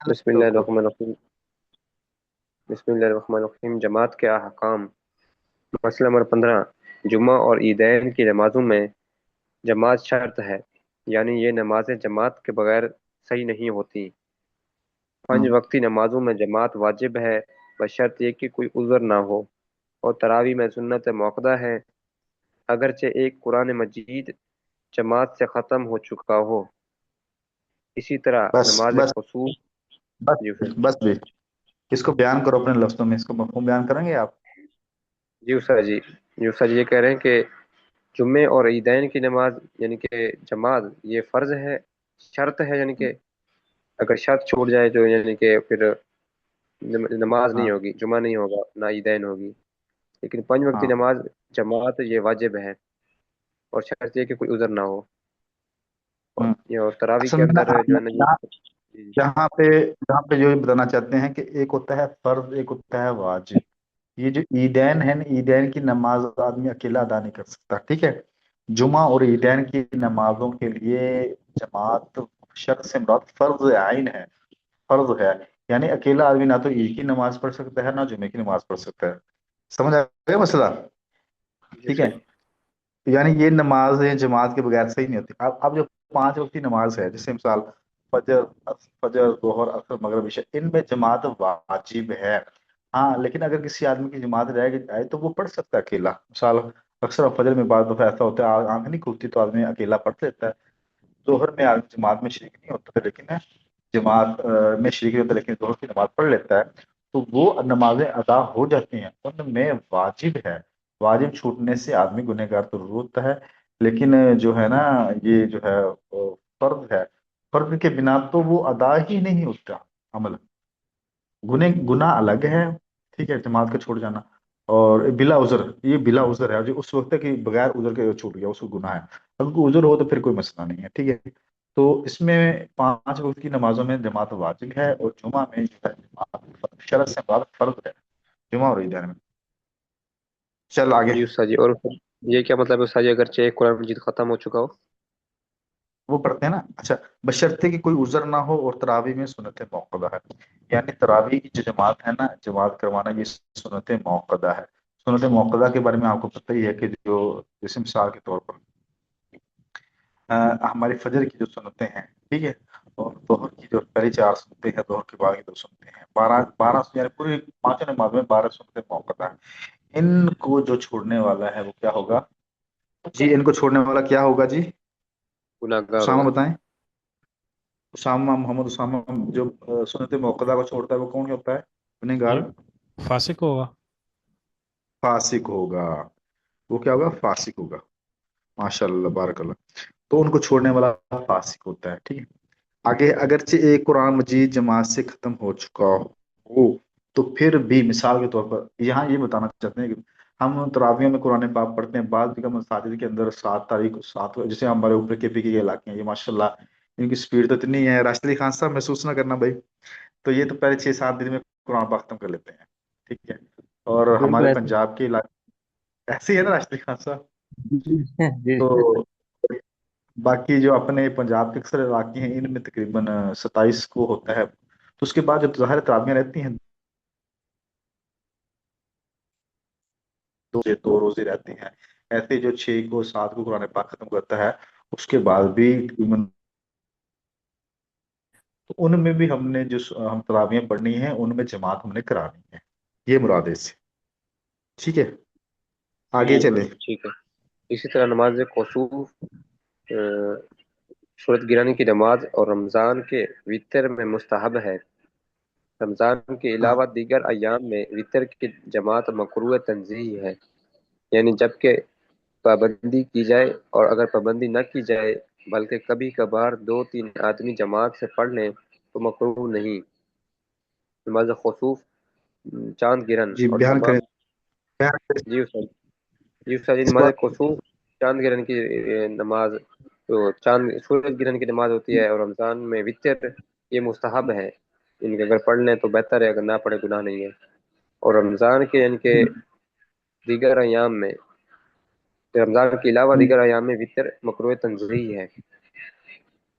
بسم اللہ الرحمن الرحیم بسم اللہ الرحمن الرحیم جماعت کے احکام۔ مسئلہ نمبر 15، جمعہ اور عیدین کی نمازوں میں جماعت شرط ہے، یعنی یہ نمازیں جماعت کے بغیر صحیح نہیں ہوتی۔ 5 وقتی نمازوں میں جماعت واجب ہے بشرط یہ کہ کوئی عذر نہ ہو، اور تراویح میں سنت موقدہ ہے اگرچہ ایک قرآن مجید جماعت سے ختم ہو چکا ہو۔ اسی طرح بس نماز بس خصوص بس جی سر بس بھی اس کو بیان کرو اپنے لفظوں میں، اس کو مفہوم بیان کریں گے آپ؟ جی سر، یہ کہہ رہے ہیں کہ جمعے اور عیدین کی نماز یعنی کہ جماعت یہ فرض ہے، شرط ہے، یعنی کہ اگر شرط چھوٹ جائے تو یعنی کہ پھر نماز نہیں ہاں ہوگی، جمعہ نہیں ہوگا نہ عیدین ہوگی۔ لیکن 5 وقتی ہاں نماز جماعت یہ واجب ہے، اور شرط یہ کہ کوئی عذر نہ ہو۔ اور ہوں یہ اور تراویح اصل کے میں نا اندر ہم جو ہے نا یہاں جی یہاں پہ جو بتانا چاہتے ہیں کہ ایک ہوتا ہے فرض، ایک ہوتا ہے واجب۔ یہ جو عیدین ہے نا، عیدین کی نماز آدمی اکیلا ادا نہیں کر سکتا، ٹھیک ہے؟ جمعہ اور عیدین کی نمازوں کے لیے جماعت شخص سے مراد فرض عین ہے، فرض ہے۔ یعنی اکیلا آدمی نہ تو عید کی نماز پڑھ سکتا ہے، نہ جمعے کی نماز پڑھ سکتا ہے۔ سمجھ آ گیا مسئلہ؟ جی ٹھیک ہے، سر یعنی یہ نمازیں جماعت کے بغیر صحیح نہیں ہوتی۔ اب جو 5 وقت کی نماز ہے، جیسے مثال فجر فجر ظہر عصر مغرب عشاء، ان میں جماعت واجب ہے۔ ہاں، لیکن اگر کسی آدمی کی جماعت رہ جائے تو وہ پڑھ سکتا ہے اکیلا۔ مثال اکثر فجر میں بعض دفعہ ایسا ہوتا ہے آنکھ نہیں کھلتی تو آدمی اکیلا پڑھ لیتا ہے۔ ظہر میں آدمی جماعت میں شریک نہیں ہوتا لیکن جماعت میں شریک نہیں ہوتا لیکن ظہر کی نماز پڑھ لیتا ہے، تو وہ نمازیں ادا ہو جاتی ہیں۔ ان میں واجب ہے، واجب چھوٹنے سے آدمی گنہگار تو ضرور ہوتا ہے، لیکن جو ہے نا یہ جو ہے فرض ہے، فرض کے بنا تو وہ ادا ہی نہیں ہوتا عمل۔ گناہ الگ ہے، ٹھیک ہے، جماعت کا چھوڑ جانا، اور بلا عذر، یہ بلا عذر ہے، جو اس وقت ہے کہ بغیر عذر کے چھوٹ گیا اس کو گناہ ہے۔ اگر کوئی عذر ہو تو پھر کوئی مسئلہ نہیں ہے، ٹھیک ہے؟ تو اس میں 5 وقت کی نمازوں میں جماعت واجب ہے، اور جمعہ میں جو ہے جماعت شرط سے بعد فرض ہے، جمعہ اور عیدین میں۔ چل آگے۔ جی استاد جی، اور یہ کیا مطلب ہے استاد جی اگرچہ ایک قرآن مجید ختم ہو چکا ہو؟ وہ پڑھتے ہیں نا، اچھا، بشرطے کہ کوئی عذر نہ ہو، اور تراویح میں سنت موقدہ ہے۔ یعنی تراویح کی جو جماعت ہے نا، جماعت کروانا، یہ سنت موقدہ ہے۔ سنت موقدہ کے بارے میں آپ کو پتہ ہی ہے کہ جو جیسے مثال کے طور پر ہماری فجر کی جو سنتیں ہیں، ٹھیک ہے، اور ظہر کی جو پہلی 4 سنتیں ہیں، ظہر کے بعد کی 2 سنتیں ہیں، 12 یعنی پوری 5 نماز میں 12 سنتیں موقدہ ہیں۔ ان کو جو چھوڑنے والا ہے وہ کیا ہوگا جی؟ ان کو چھوڑنے والا کیا ہوگا جی؟ گناہ گار ہوگا۔ اسامہ بتائیں۔ اسامہ محمد اسامہ، جو سنت موقدہ کو چھوڑتا ہے وہ کون ہوتا ہے؟ گنہگار یہ گار فاسق ہوگا۔ فاسق ہوگا۔ وہ کیا ہوگا؟ فاسق ہوگا۔ ماشاء اللہ، بارک اللہ۔ تو ان کو چھوڑنے والا فاسق ہوتا ہے، ٹھیک ہے؟ آگے اگرچہ ایک قرآن مجید جماعت سے ختم ہو چکا ہو تو پھر بھی مثال کے طور پر یہاں یہ بتانا چاہتے ہیں کہ ہم تراویح میں قرآن پاک پڑھتے ہیں، بعض جگہ مساجد کے اندر 7 تاریخ جیسے ہمارے اوپر کے پی کے علاقے ہیں، یہ ماشاء اللہ ان کی سپیڈ تو اتنی ہے، راشد علی خان صاحب محسوس نہ کرنا بھائی، تو یہ تو پہلے 6-7 دن میں قرآن پاک ختم کر لیتے ہیں، ٹھیک ہے؟ اور بالکل ہمارے ایسے پنجاب کے علاقے ایسے ہی ہے نا راشد علی خان صاحب؟ جی تو باقی جو اپنے پنجاب کے اکثر علاقے ہیں ان میں تقریباً 27 کو ہوتا ہے، تو اس کے بعد جو ظاہر تراویحیں رہتی ہیں، 2 روزے رہتے ہیں، ایسے جو 6 کو 7 کو قرآن پاک ختم کرتا ہے اس کے بعد بھی تقریباً، تو ان میں بھی ہم نے جو ہم تراویحیں پڑھنی ہیں ان میں جماعت ہم نے کرانی ہے، یہ مراد ہے اس سے، ٹھیک ہے؟ آگے جی چلے۔ ٹھیک ہے۔ اسی طرح نماز خصوص، سورت گرانی کی نماز اور رمضان کے وطر میں مستحب ہے۔ رمضان کے ہاں علاوہ دیگر ایام میں وطر کی جماعت مکروہ تنزیہی ہے، یعنی جبکہ پابندی کی جائے، اور اگر پابندی نہ کی جائے بلکہ کبھی کبھار 2-3 آدمی جماعت سے پڑھ لیں تو مکروہ نہیں۔ نماز خصوص، چاند گرہن جی، اور بیان تمام کریں، بیان کریں جی استاد جی استاد جی، اس نماز بات۔ خصوص، چاند گرہن کی نماز، تو چاند سورج گرہن کی نماز ہوتی ہے، اور رمضان میں وطر یہ مستحب ہے، ان کے اگر پڑھ لیں تو بہتر ہے، اگر نہ پڑھے گناہ نہیں ہے۔ اور رمضان کے یعنی کہ دیگر ایام میں، رمضان کے علاوہ دیگر ایام میں وطر مکروہ تنزیہی ہے۔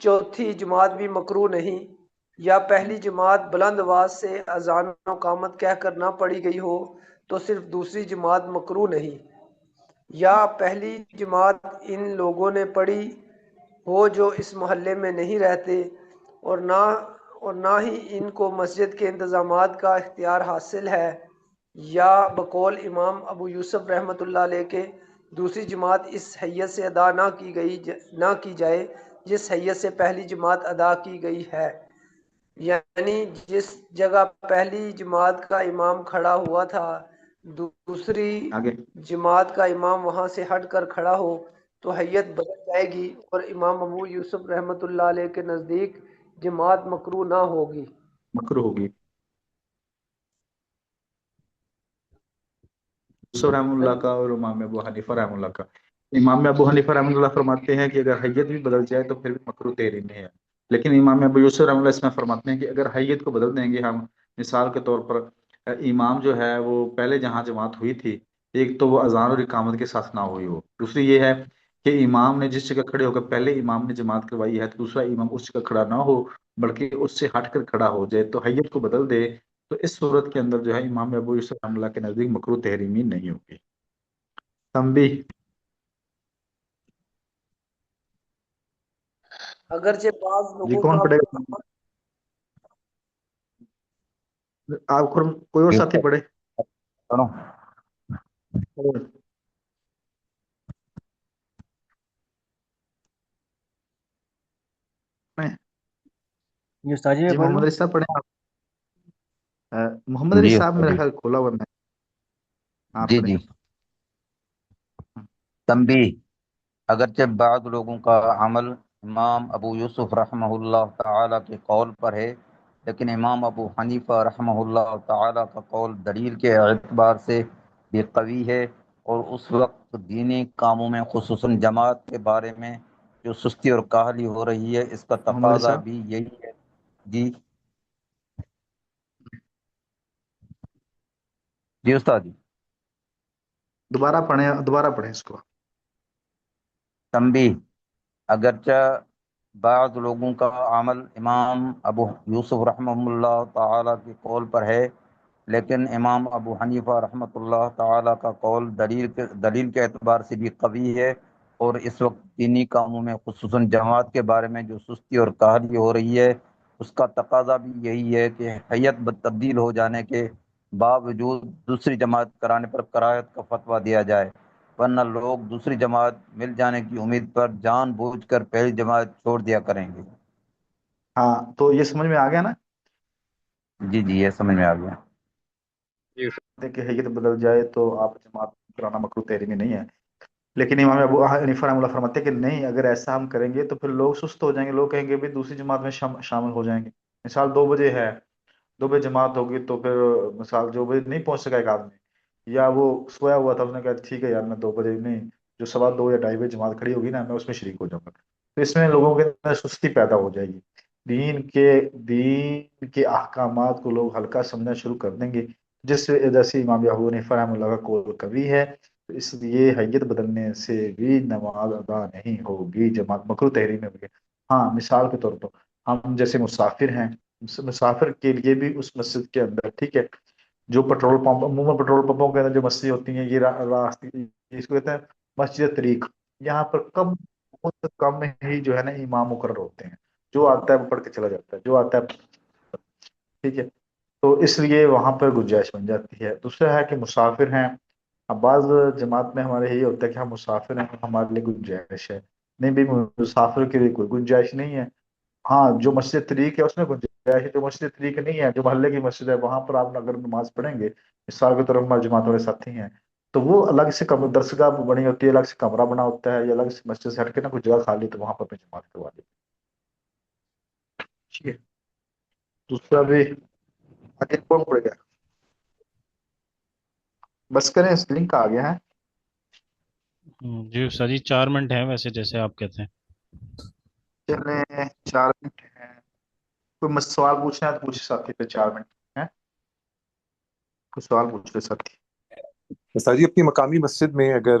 چوتھی جماعت بھی مکروہ نہیں، یا پہلی جماعت بلند آواز سے اذان و اقامت کہہ کر نہ پڑھی گئی ہو تو صرف دوسری جماعت مکروہ نہیں، یا پہلی جماعت ان لوگوں نے پڑھی ہو جو اس محلے میں نہیں رہتے اور نہ ہی ان کو مسجد کے انتظامات کا اختیار حاصل ہے، یا بقول امام ابو یوسف رحمۃ اللہ علیہ کے دوسری جماعت اس حیت سے ادا نہ کی جائے جس حیت سے پہلی جماعت ادا کی گئی ہے، یعنی جس جگہ پہلی جماعت کا امام کھڑا ہوا تھا دوسری آگے جماعت کا امام وہاں سے ہٹ کر کھڑا ہو تو حیت بدل جائے گی، اور امام ابو یوسف رحمۃ اللہ علیہ کے نزدیک جماعت مکروہ نہ ہوگی۔ مکروہ ہوگی۔ یوسف رحم اللہ کا اور امام ابو حنیفہ رحم اللہ کا، امام ابو حنیفہ رحم اللہ فرماتے ہیں کہ اگر حیت بھی بدل جائے تو پھر بھی مکروہ تحریمی ہے، لیکن امام ابو یوسف رحم اللہ اس میں فرماتے ہیں کہ اگر حیت کو بدل دیں گے ہم، مثال کے طور پر امام جو ہے وہ پہلے جہاں جماعت ہوئی تھی، ایک تو وہ اذان اور اقامت کے ساتھ نہ ہوئی ہو، دوسری یہ ہے کہ امام نے جس جگہ کھڑے ہو کر پہلے امام نے جماعت کروائی ہے تو دوسرا امام اس جگہ کھڑا نہ ہو بلکہ اس سے ہٹ کر کھڑا ہو جائے تو حیت کو بدل دے، تو اس صورت کے اندر جو ہے امام ابو یوسف رحم اللہ کے نزدیک مکروہ تحریمی نہیں ہوگی۔ تنبیہ، اگرچہ بعض جی لوگوں کون کا پڑھے گا؟ آپ کوئی اور ساتھی پڑھے؟ پڑھو۔ یہ استاد جی میں جی پڑھ محمد لوں؟ علی صاحب پڑھیں آپ۔ محمد علی جی صاحب میرا خیال کھولا ہوا ہے، آپ جی پڑھیں۔ جی تنبیہ، اگرچہ بعض لوگوں کا عمل امام ابو یوسف رحمہ اللہ تعالی کے قول پر ہے، لیکن امام ابو حنیفہ رحمہ اللہ تعالی کا قول دلیل کے اعتبار سے بھی قوی ہے، اور اس وقت دینی کاموں میں خصوصاً جماعت کے بارے میں جو سستی اور کاہلی ہو رہی ہے اس کا محمد علی تقاضا صاحب بھی یہی ہے۔ جی جی استاد جی دوبارہ پڑھیں اس کو۔ تنبیہ، اگرچہ بعض لوگوں کا عمل امام ابو یوسف رحمہ اللہ تعالی کے قول پر ہے، لیکن امام ابو حنیفہ رحمۃ اللہ تعالی کا قول دلیل کے اعتبار سے بھی قوی ہے، اور اس وقت دینی کاموں میں خصوصاً جماعت کے بارے میں جو سستی اور کاہلی ہو رہی ہے اس کا تقاضا بھی یہی ہے کہ حیت تبدیل ہو جانے کے باوجود دوسری جماعت کرانے پر کراہت کا فتویٰ دیا جائے، ورنہ لوگ دوسری جماعت مل جانے کی امید پر جان بوجھ کر پہلی جماعت چھوڑ دیا کریں گے۔ ہاں تو یہ سمجھ میں آ گیا نا جی جی یہ سمجھ میں آ گیا۔ کہ حیت بدل جائے تو آپ جماعت کرانا مکروہ تحریمی نہیں ہے، لیکن امام ابو حنیفہ رحمہ اللہ فرماتے ہیں کہ نہیں، اگر ایسا ہم کریں گے تو پھر لوگ سست ہو جائیں گے، لوگ کہیں گے بھی دوسری جماعت میں شامل ہو جائیں گے۔ مثال 2 بجے ہے، 2 بجے جماعت ہوگی تو پھر مثال 2 بجے نہیں پہنچ سکا ایک آدمی، یا وہ سویا ہوا تھا، اس نے کہا ٹھیک ہے یار میں 2 بجے نہیں، جو 2:15 یا 2:30 بجے جماعت کھڑی ہوگی نا میں اس میں شریک ہو جاؤں گا، تو اس میں لوگوں کے اندر سستی پیدا ہو جائے گی، دین کے احکامات کو لوگ ہلکا سمجھنا شروع کر دیں گے، جس وجہ سے امام ابو حنیفہ رحمہ اللہ کا قول قوی ہے، تو اس لیے حیت بدلنے سے بھی نماز ادا نہیں ہوگی، جماعت مکروہ تحریم میں ہوگی۔ ہاں مثال کے طور پر ہم جیسے مسافر ہیں، مسافر کے لیے بھی اس مسجد کے اندر ٹھیک ہے، جو پیٹرول پمپ عموماً پیٹرول پمپوں کے اندر جو مسجد ہوتی ہیں یہ راستے، اس کو کہتے ہیں مسجد طریق، یہاں پر کم بہت کم ہی جو ہے نا امام مقرر ہوتے ہیں، جو آتا ہے وہ پڑھ کے چلا جاتا ہے، جو آتا ہے ٹھیک ہے، تو اس لیے وہاں پر گنجائش بن جاتی ہے۔ دوسرا ہے کہ مسافر ہیں، اب بعض جماعت میں ہمارے یہی ہوتا ہے کہ ہم مسافر ہیں ہمارے لیے گنجائش ہے، نہیں بھی مسافر کے لیے کوئی گنجائش نہیں ہے، ہاں جو مسجد طریق ہے اس میں گنجائش ہے، جو مسجد طریق نہیں ہے جو محلے کی مسجد ہے وہاں پر آپ اگر نماز پڑھیں گے، مثال کے طور پر ہمارے جماعت والے ساتھی ہیں تو وہ الگ سے درسگاہ بنی ہوتی ہے، الگ سے کمرہ بنا ہوتا ہے، یا الگ سے مسجد سے ہٹ کے نا کوئی جگہ خالی تو وہاں پر اپنی جماعت کروا دی، ٹھیک ہے۔ دوسرا بھی آگے کون پڑے گا؟ بس کریں، اس لنک آ گیا ہے۔ جی استاد جی 4 منٹ ہیں ویسے جیسے آپ کہتے ہیں۔ چلیں 4 منٹ ہیں، کوئی سوال پوچھنا ہے تو پوچھ ساتھی پہ، 4 منٹ ہے، کوئی سوال پوچھ لے ساتھی۔ استاد جی اپنی مقامی مسجد میں اگر